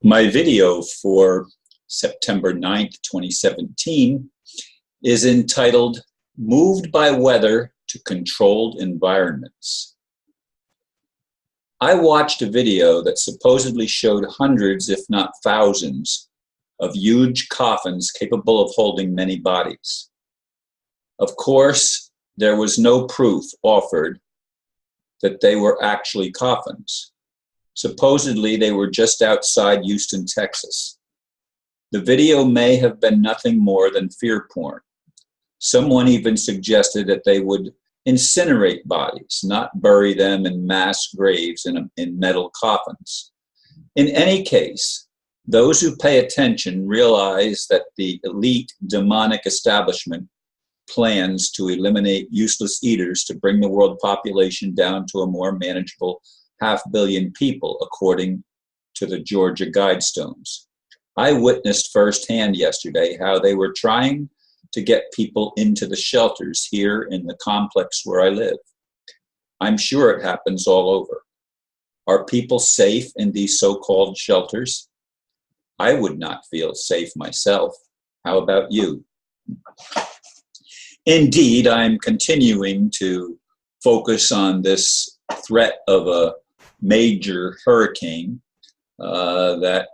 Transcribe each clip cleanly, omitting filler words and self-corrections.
My video for September 9th, 2017 is entitled Moved by Weather to Controlled Environments. I watched a video that supposedly showed hundreds, if not thousands, of huge coffins capable of holding many bodies. Of course, there was no proof offered that they were actually coffins. Supposedly, they were just outside Houston, Texas. The video may have been nothing more than fear porn. Someone even suggested that they would incinerate bodies, not bury them in mass graves in metal coffins. In any case, those who pay attention realize that the elite demonic establishment plans to eliminate useless eaters to bring the world population down to a more manageable 500 million people, according to the Georgia Guidestones. I witnessed firsthand yesterday how they were trying to get people into the shelters here in the complex where I live. I'm sure it happens all over. Are people safe in these so-called shelters? I would not feel safe myself. How about you? Indeed, I'm continuing to focus on this threat of a major hurricane, that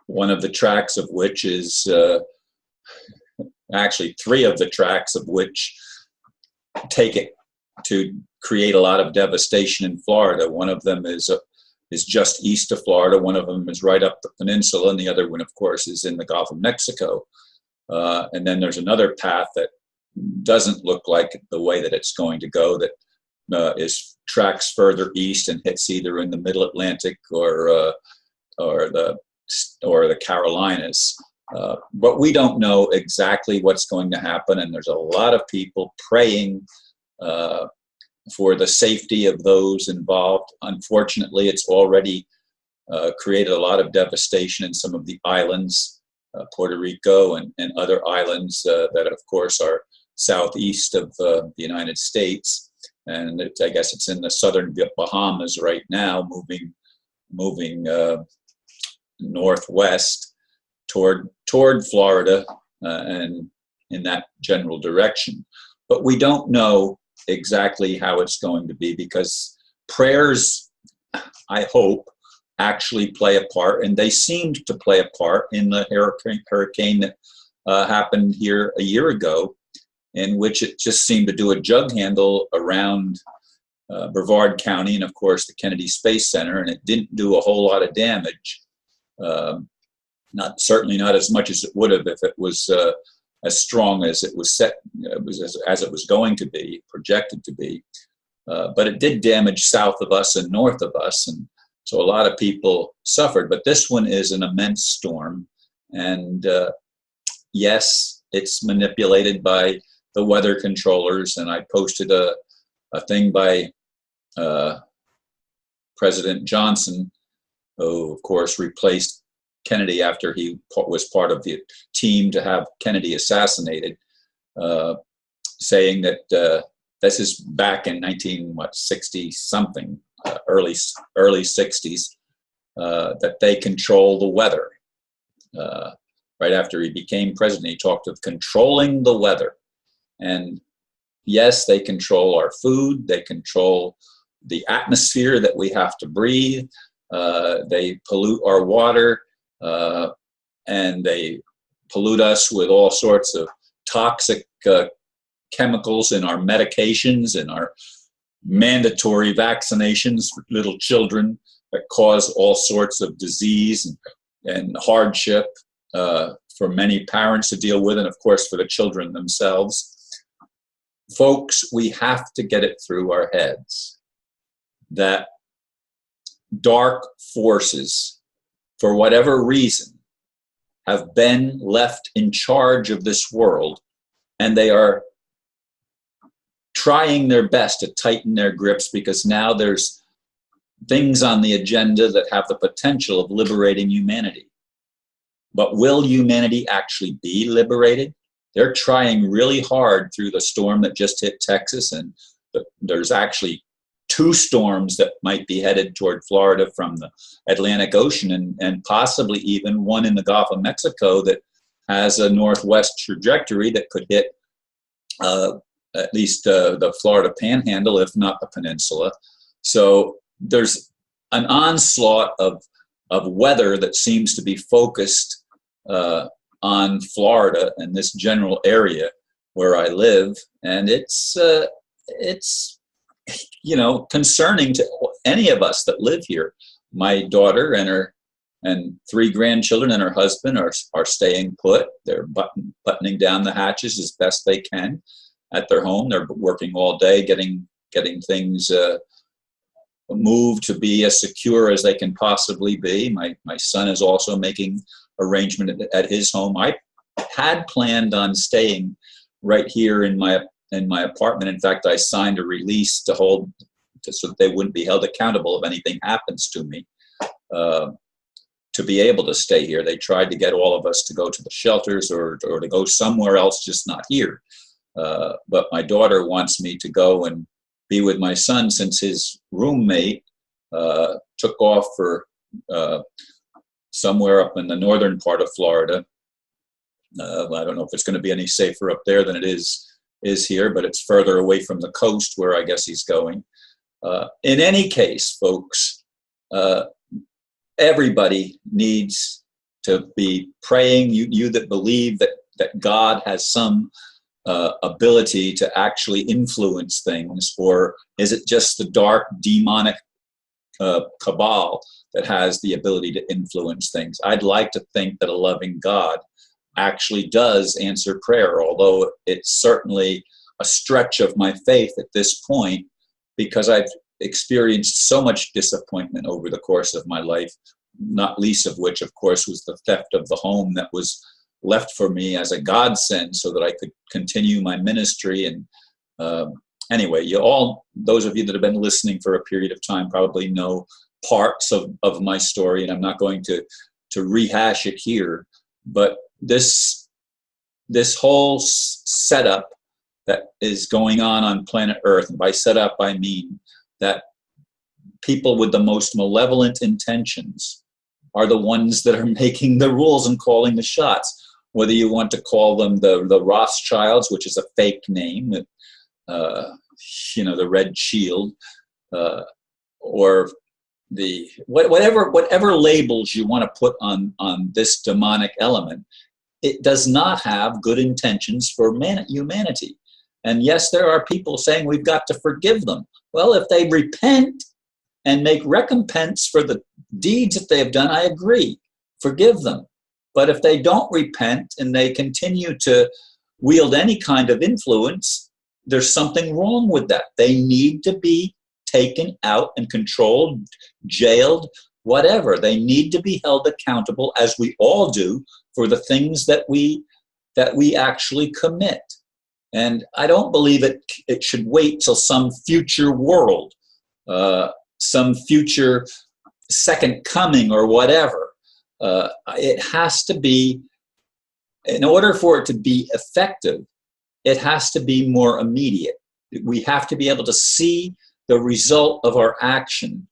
one of the tracks of which is, actually three of the tracks of which take it to create a lot of devastation in Florida. One of them is just east of Florida, one of them is right up the peninsula, and the other one, of course, is in the Gulf of Mexico. And then there's another path that doesn't look like the way that it's going to go, that tracks further east and hits either in the Middle Atlantic or the Carolinas. But we don't know exactly what's going to happen, and there's a lot of people praying for the safety of those involved. Unfortunately, it's already created a lot of devastation in some of the islands, Puerto Rico and other islands that, of course, are southeast of the United States. And I guess it's in the southern Bahamas right now, moving northwest toward Florida and in that general direction. But we don't know exactly how it's going to be, because prayers, I hope, actually play a part, and they seemed to play a part in the hurricane that happened here a year ago, in which it just seemed to do a jug handle around Brevard County and, of course, the Kennedy Space Center, and it didn't do a whole lot of damage. Certainly not as much as it would have if it was as strong as it was as it was going to be, projected to be. But it did damage south of us and north of us, and so a lot of people suffered. But this one is an immense storm, and yes, it's manipulated by the weather controllers. And I posted a thing by President Johnson, who, of course, replaced Kennedy after he was part of the team to have Kennedy assassinated, saying that this is back in 1960-something, early 60s, that they control the weather. Right after he became president, he talked of controlling the weather. And yes, they control our food, they control the atmosphere that we have to breathe, they pollute our water, and they pollute us with all sorts of toxic chemicals in our medications and our mandatory vaccinations for little children that cause all sorts of disease and hardship for many parents to deal with, and of course for the children themselves. Folks, we have to get it through our heads that dark forces, for whatever reason, have been left in charge of this world, and they are trying their best to tighten their grips, because now there's things on the agenda that have the potential of liberating humanity. But will humanity actually be liberated? They're trying really hard through the storm that just hit Texas, and there's actually two storms that might be headed toward Florida from the Atlantic Ocean, and possibly even one in the Gulf of Mexico that has a northwest trajectory that could hit at least the Florida Panhandle, if not the peninsula. So there's an onslaught of weather that seems to be focused on Florida and this general area where I live, and it's concerning to any of us that live here. My daughter and three grandchildren and her husband are staying put. They're buttoning down the hatches as best they can at their home. They're working all day, getting things moved to be as secure as they can possibly be. My son is also making arrangement at his home. I had planned on staying right here in my apartment. In fact, I signed a release so that they wouldn't be held accountable if anything happens to me, to be able to stay here. They tried to get all of us to go to the shelters or to go somewhere else, just not here. But my daughter wants me to go and be with my son, since his roommate took off for somewhere up in the northern part of Florida. I don't know if it's going to be any safer up there than it is here, but it's further away from the coast where I guess he's going. In any case, folks, everybody needs to be praying. You that believe that God has some ability to actually influence things, or is it just the dark demonic cabal that has the ability to influence things? I'd like to think that a loving God actually does answer prayer, although it's certainly a stretch of my faith at this point, because I've experienced so much disappointment over the course of my life, not least of which, of course, was the theft of the home that was left for me as a godsend so that I could continue my ministry. And anyway, those of you that have been listening for a period of time probably know parts of my story, and I'm not going to rehash it here. But this whole setup that is going on planet Earth, and by setup I mean that people with the most malevolent intentions are the ones that are making the rules and calling the shots. Whether you want to call them the Rothschilds, which is a fake name, the Red Shield, or the whatever labels you want to put on this demonic element, it does not have good intentions for humanity. And yes, there are people saying we've got to forgive them. Well, if they repent and make recompense for the deeds that they've done, I agree. Forgive them. But if they don't repent and they continue to wield any kind of influence, there's something wrong with that. They need to be taken out and controlled, jailed, whatever. They need to be held accountable, as we all do, for the things that we actually commit. And I don't believe it should wait till some future world, some future second coming or whatever. It has to be, in order for it to be effective, it has to be more immediate. We have to be able to see the result of our action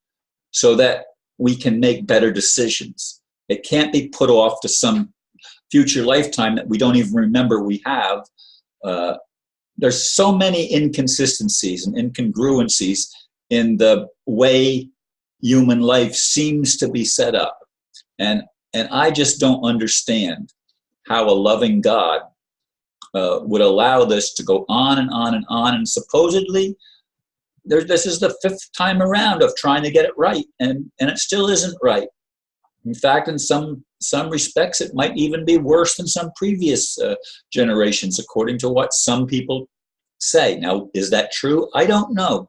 so that we can make better decisions. It can't be put off to some future lifetime that we don't even remember we have. There's so many inconsistencies and incongruencies in the way human life seems to be set up. And I just don't understand how a loving God would allow this to go on and on and on. And supposedly, this is the fifth time around of trying to get it right, and it still isn't right. In fact, in some respects, it might even be worse than some previous generations, according to what some people say. Now, is that true? I don't know.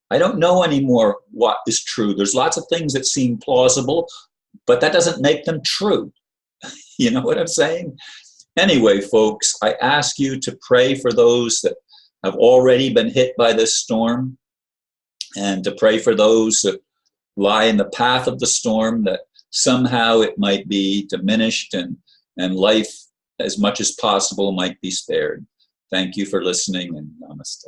I don't know anymore what is true. There's lots of things that seem plausible, but that doesn't make them true. You know what I'm saying? Anyway, folks, I ask you to pray for those that have already been hit by this storm, and to pray for those that lie in the path of the storm, that somehow it might be diminished and life, as much as possible, might be spared. Thank you for listening, and namaste.